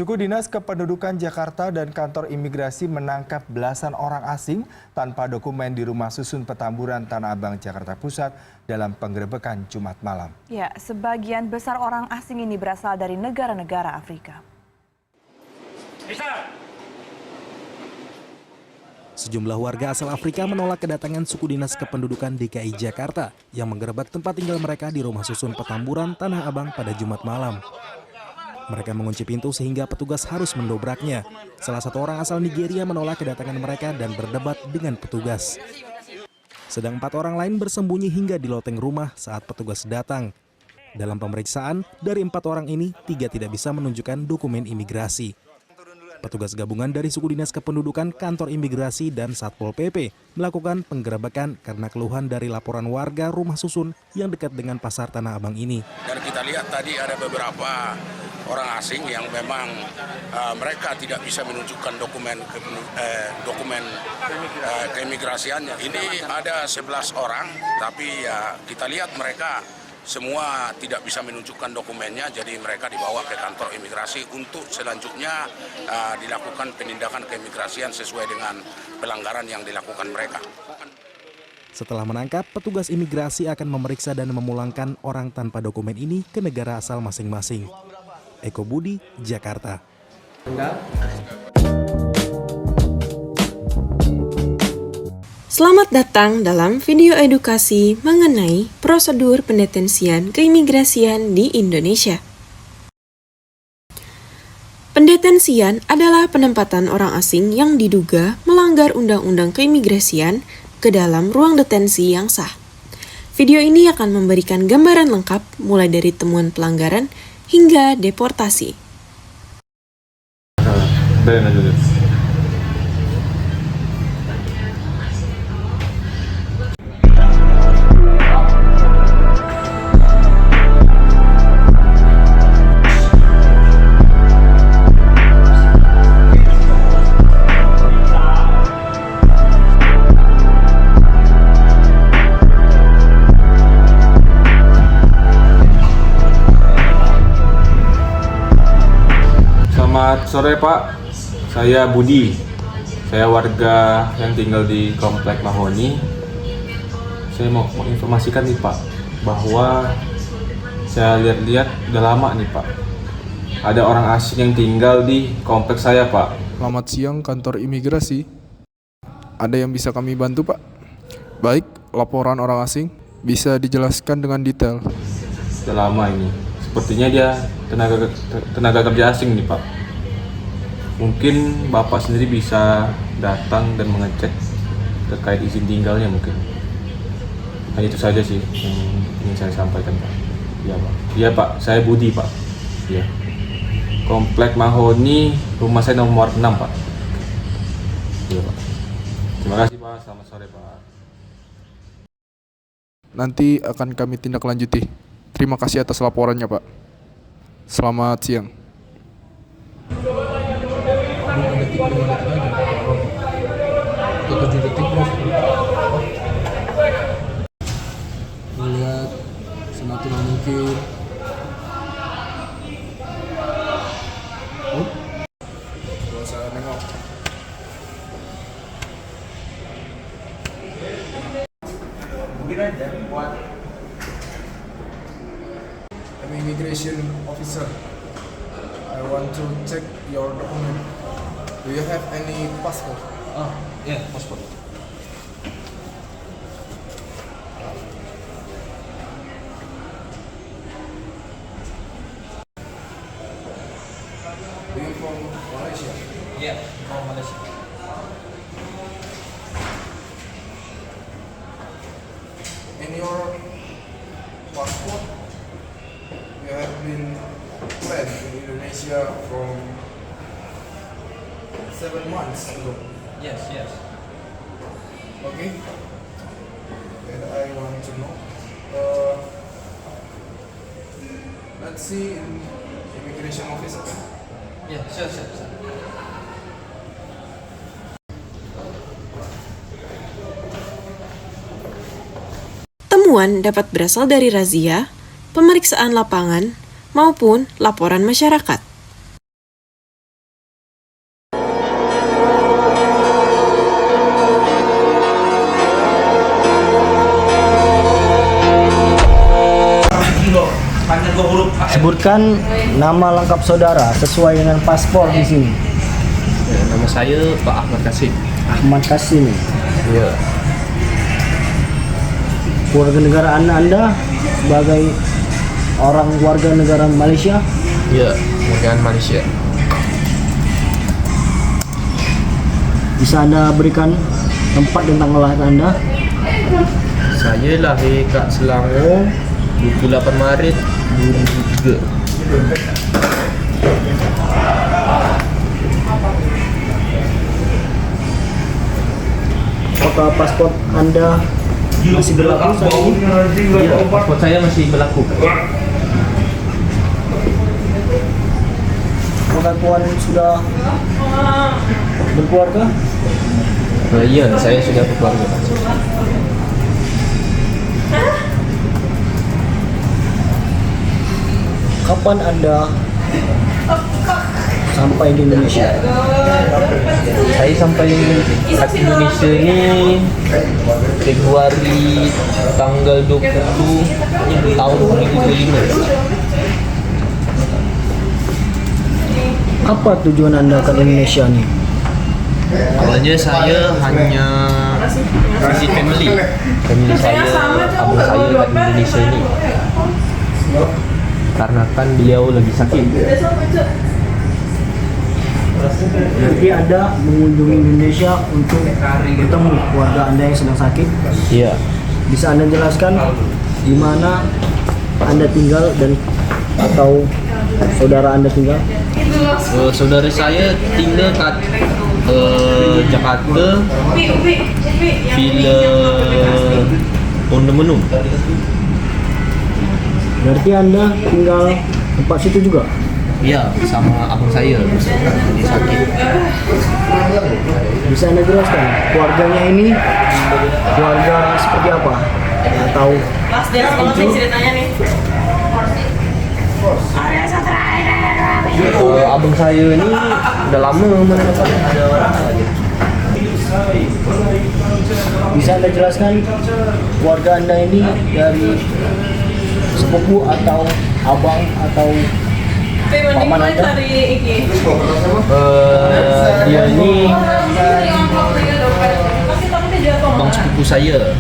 Suku Dinas Kependudukan Jakarta dan kantor imigrasi menangkap belasan orang asing tanpa dokumen di Rumah Susun Petamburan, Tanah Abang, Jakarta Pusat dalam penggerebekan Jumat malam. Ya, sebagian besar orang asing ini berasal dari negara-negara Afrika. Sejumlah warga asal Afrika menolak kedatangan suku Dinas Kependudukan DKI Jakarta yang menggerebek tempat tinggal mereka di Rumah Susun Petamburan, Tanah Abang pada Jumat malam. Mereka mengunci pintu sehingga petugas harus mendobraknya. Salah satu orang asal Nigeria menolak kedatangan mereka dan berdebat dengan petugas. Sedang 4 orang lain bersembunyi hingga di loteng rumah saat petugas datang. Dalam pemeriksaan, dari 4 orang ini, 3 tidak bisa menunjukkan dokumen imigrasi. Petugas gabungan dari Suku Dinas Kependudukan, Kantor Imigrasi, dan Satpol PP melakukan penggerebekan karena keluhan dari laporan warga rumah susun yang dekat dengan Pasar Tanah Abang ini. Dan kita lihat tadi ada beberapa orang asing yang memang mereka tidak bisa menunjukkan dokumen keimigrasiannya. Ini ada 11 orang, tapi ya kita lihat mereka semua tidak bisa menunjukkan dokumennya, jadi mereka dibawa ke kantor imigrasi untuk selanjutnya dilakukan penindakan keimigrasian sesuai dengan pelanggaran yang dilakukan mereka. Setelah menangkap, petugas imigrasi akan memeriksa dan memulangkan orang tanpa dokumen ini ke negara asal masing-masing. Eko Budi, Jakarta. Selamat datang dalam video edukasi mengenai prosedur pendetensian keimigrasian di Indonesia. Pendetensian adalah penempatan orang asing yang diduga melanggar undang-undang keimigrasian ke dalam ruang detensi yang sah. Video ini akan memberikan gambaran lengkap mulai dari temuan pelanggaran hingga deportasi. Selamat sore Pak, saya Budi. Saya warga yang tinggal di Komplek Mahoni. Saya mau menginformasikan nih Pak, bahwa saya lihat-lihat udah lama nih Pak, ada orang asing yang tinggal di kompleks saya Pak. Selamat siang kantor imigrasi. Ada yang bisa kami bantu Pak? Baik, laporan orang asing bisa dijelaskan dengan detail. Udah lama ini, sepertinya dia tenaga kerja asing nih Pak. Mungkin Bapak sendiri bisa datang dan mengecek terkait izin tinggalnya mungkin. Hanya itu saja sih yang ingin saya sampaikan Pak. Iya Pak. Iya Pak, saya Budi Pak. Iya. Komplek Mahoni, rumah saya nomor 6 Pak. Iya Pak. Terima kasih Pak, selamat sore Pak. Nanti akan kami tindak lanjuti. Terima kasih atas laporannya Pak. Selamat siang. Melihat senatural mungkin. Gak usah nengok. Mungkin aja buat immigration officer. I want to check your document. Do you have any passport? Oh, yeah, passport. Do you from Malaysia? Yeah, from Malaysia. In your passport, you have been planned in Indonesia from 7 months ago. Yes, yes. Okay. And I want to know. Let's see in immigration office. Okay? Yeah, sure. Temuan dapat berasal dari razia, pemeriksaan lapangan, maupun laporan masyarakat. Sebutkan nama lengkap saudara sesuai dengan paspor di sini. Nama saya Pak Ahmad Kasim. Ahmad Kasim. Ya. Warga negara Anda sebagai orang warga negara Malaysia. Ya, warga Malaysia. Bisa Anda berikan tempat dan tanggal lahir Anda? Saya lahir kat Selangor 28 Maret 2003. Apakah paspor Anda masih berlaku saat ini? Ya, paspor saya masih berlaku. Apakah Tuan sudah berkeluarga? Ya, saya sudah berkeluarga. Kapan Anda sampai di Indonesia? Saya sampai kat Indonesia ni Februari tanggal 20 tahun 2005. Apa tujuan Anda ke Indonesia nih? Awalnya saya hanya visit family saya, abang saya kat Indonesia ni. Karena kan beliau lagi sakit. Jadi Anda mengunjungi Indonesia untuk bertemu keluarga Anda yang sedang sakit. Iya. Bisa Anda jelaskan di mana Anda tinggal dan atau saudara Anda tinggal? Saudara saya tinggal kat Jakarta, Villa Pondok. Berarti Anda tinggal tempat situ juga? Iya, sama abang saya lagi sakit. Bisa Anda jelaskan keluarganya ini keluarga seperti apa? Atau Abang saya ni udah lama mana ada orang aja. bisa Anda jelaskan keluarga Anda ini dari sepupu atau abang atau paman Anda? Dia ni abang sepupu saya.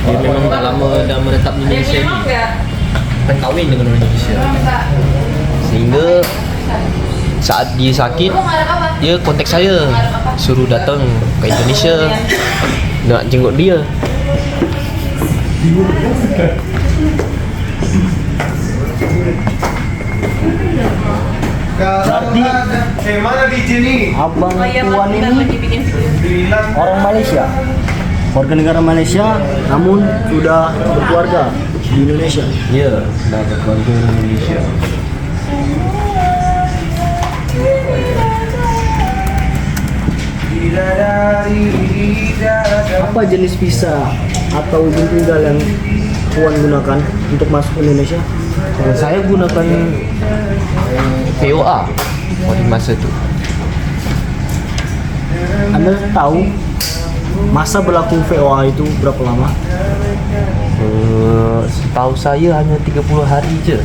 Dia memang dah lama dah menetap di Indonesia ni. Kan kahwin dengan orang Indonesia. Sehingga saat dia sakit, dia kontak saya, suruh datang ke Indonesia nak jenguk dia. Berarti abang Tuan ini orang Malaysia, warga negara Malaysia, namun sudah berkeluarga di Indonesia. Ya, dah berkeluarga di Indonesia. Apa jenis visa atau izin tinggal yang Tuan gunakan untuk masuk ke Indonesia? Saya gunakan VOA pada masa tu. Anda tahu masa berlaku VOA itu berapa lama? Setahu saya hanya 30 hari je.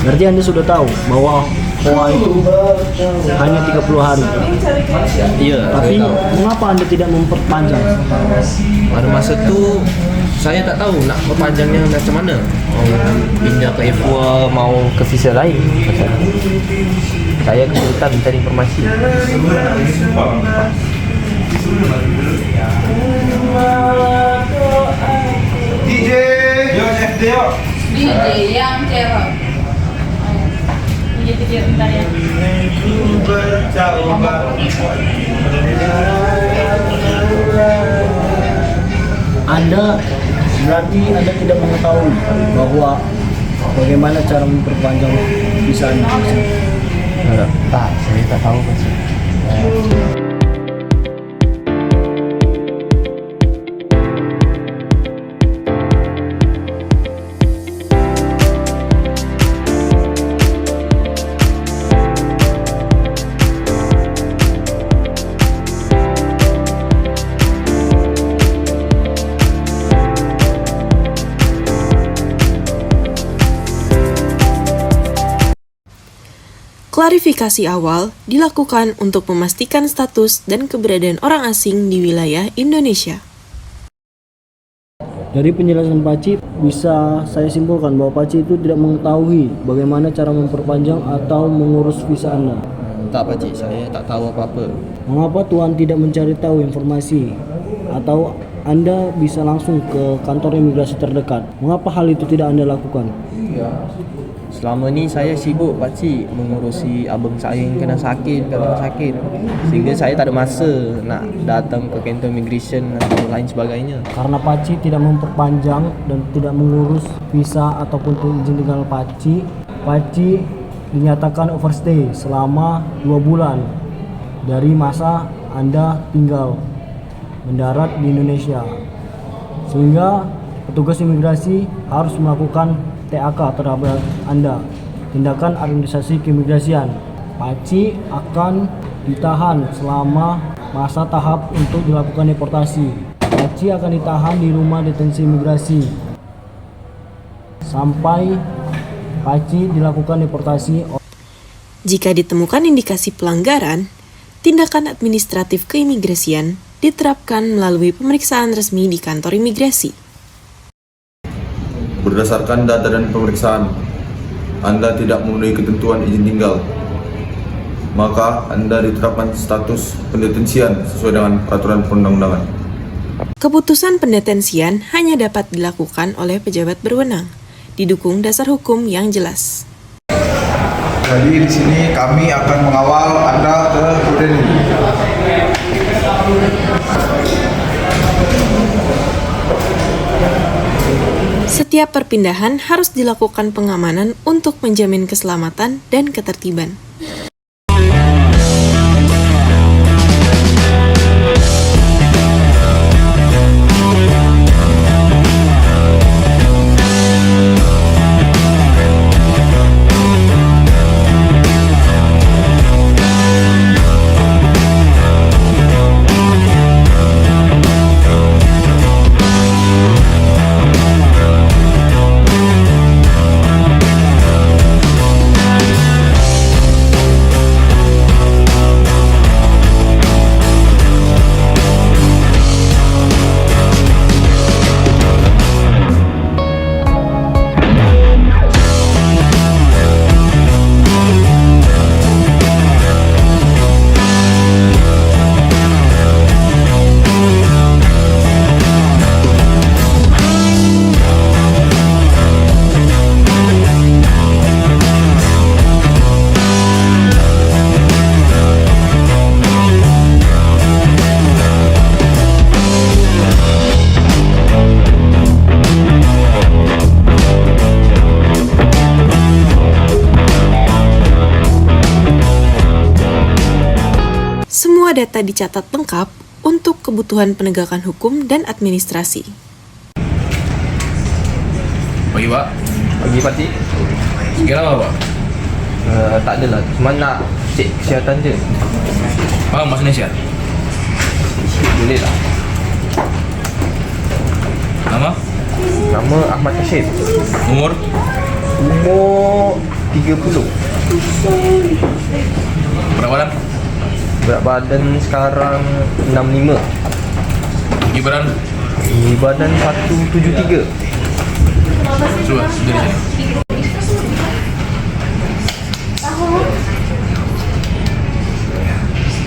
Berarti Anda sudah tahu bahwa VOA itu hanya 30 hari. Iya. Tapi mengapa Anda tidak memperpanjang? Pada masa tu saya tak tahu nak perpanjangnya macam mana. Pindah ke F2 mau ke visa lain. Saya kesulitan mencari informasi. DJ yang cewek. DJ bentar ya. Anda berarti Anda tidak mengetahui bahwa bagaimana cara memperpanjang visa Anda? Saya tak tahu pasal. Klarifikasi awal dilakukan untuk memastikan status dan keberadaan orang asing di wilayah Indonesia. Dari penjelasan Paci, bisa saya simpulkan bahwa Paci itu tidak mengetahui bagaimana cara memperpanjang atau mengurus visa Anda. Tak Pakcik, saya tak tahu apa-apa. Mengapa Tuan tidak mencari tahu informasi? Atau Anda bisa langsung ke kantor imigrasi terdekat? Mengapa hal itu tidak Anda lakukan? Selama ni saya sibuk Pakcik mengurusi abang saya yang kena sakit kat rumah sakit. Sehingga saya tak ada masa nak datang ke kantor immigration atau lain sebagainya. Karena Paci tidak memperpanjang dan tidak mengurus visa ataupun izin tinggal Paci dinyatakan overstay selama 2 bulan dari masa Anda tinggal mendarat di Indonesia. Sehingga petugas imigrasi harus melakukan TAK terhadap Anda, tindakan administrasi keimigrasian. Paci akan ditahan selama masa tahap untuk dilakukan deportasi. Paci akan ditahan di rumah detensi imigrasi sampai Paci dilakukan deportasi. Jika ditemukan indikasi pelanggaran, tindakan administratif keimigrasian diterapkan melalui pemeriksaan resmi di kantor imigrasi. Berdasarkan data dan pemeriksaan, Anda tidak memenuhi ketentuan izin tinggal, maka Anda diterapkan status pendetensian sesuai dengan peraturan perundang-undangan. Keputusan pendetensian hanya dapat dilakukan oleh pejabat berwenang, didukung dasar hukum yang jelas. Jadi di sini kami akan mengawal Anda ke Brunei. Setiap perpindahan harus dilakukan pengamanan untuk menjamin keselamatan dan ketertiban. Semua data dicatat lengkap untuk kebutuhan penegakan hukum dan administrasi. Pagi Pak. Pagi Pakcik. Sekira apa Pak? Tak adalah, cuma nak cek kesihatan je. Faham bahasa Indonesia? Sikit boleh tak? Nama? Nama Ahmad Kashif. Umur? Umur 30. Berat badan? Berat badan sekarang 65. Tinggi badan? Tinggi badan 173. Coba, dari sini.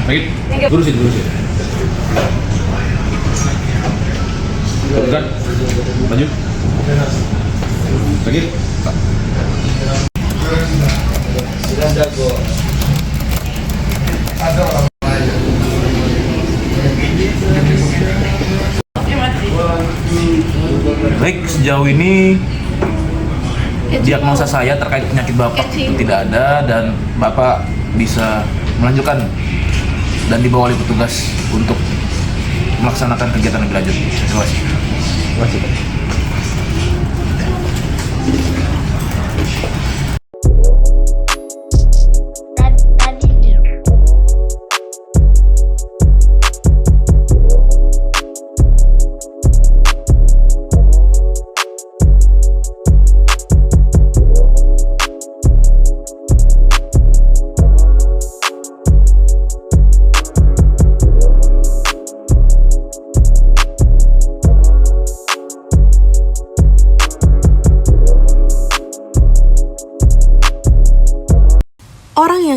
Baik, lurusin. Tegak, maju. Lagi. Baik, sejauh ini diagnosa saya terkait penyakit Bapak tidak ada dan Bapak bisa melanjutkan dan dibawa oleh petugas untuk melaksanakan kegiatan lebih lanjut. Terima kasih. Terima kasih.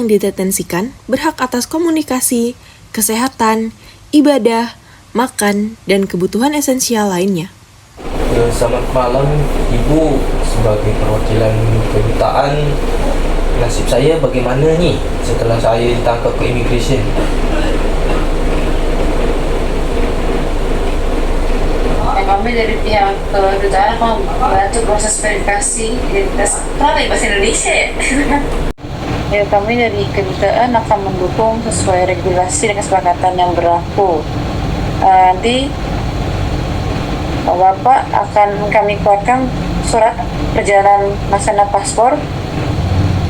yang didetensikan berhak atas komunikasi, kesehatan, ibadah, makan, dan kebutuhan esensial lainnya. Selamat malam Ibu, sebagai perwakilan kedutaan, nasib saya bagaimana nih setelah saya ditangkap ke immigration? Kami dari pihak kedutaan akan membantu proses verifikasi identitas. Kenapa bahasa Indonesia ya? Ya, kami dari kedutaan akan mendukung sesuai regulasi dan kesepakatan yang berlaku. Nanti Bapak akan kami keluarkan surat perjalanan laksana paspor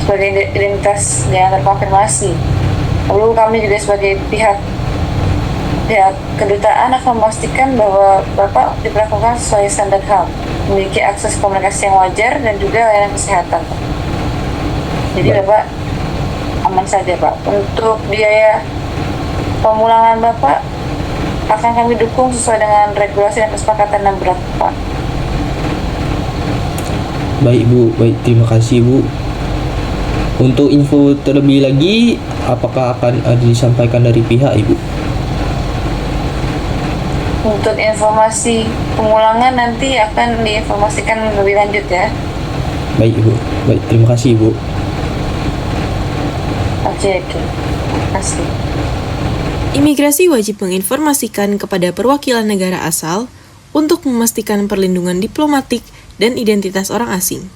sebagai identitas yang terkonfirmasi. Lalu kami juga sebagai pihak kedutaan akan memastikan bahwa Bapak diperlakukan sesuai standar HAM, memiliki akses komunikasi yang wajar dan juga layanan kesehatan. Jadi Bapak aman saja Pak. Untuk biaya pemulangan Bapak akan kami dukung sesuai dengan regulasi dan kesepakatan yang berlaku Pak. Baik Bu, baik, terima kasih Bu. Untuk info terlebih lagi, apakah akan disampaikan dari pihak Ibu? Untuk informasi pemulangan nanti akan diinformasikan lebih lanjut ya. Baik Ibu, baik, terima kasih Ibu. Oke. Terima kasih. Imigrasi wajib menginformasikan kepada perwakilan negara asal untuk memastikan perlindungan diplomatik dan identitas orang asing.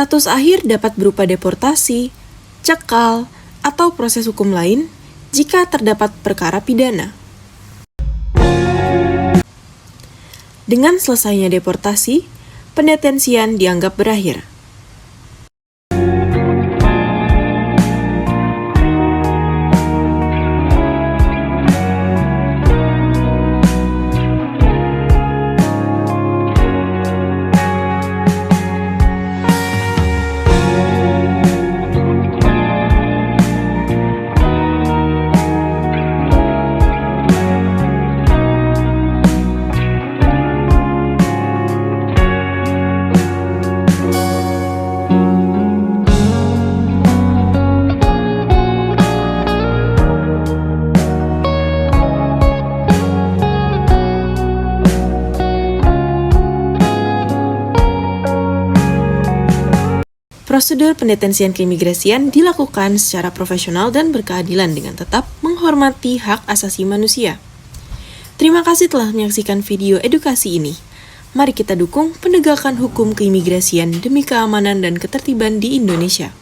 Status akhir dapat berupa deportasi, cekal, atau proses hukum lain jika terdapat perkara pidana. Dengan selesainya deportasi, pendetensian dianggap berakhir. Prosedur pendetensian keimigrasian dilakukan secara profesional dan berkeadilan dengan tetap menghormati hak asasi manusia. Terima kasih telah menyaksikan video edukasi ini. Mari kita dukung penegakan hukum keimigrasian demi keamanan dan ketertiban di Indonesia.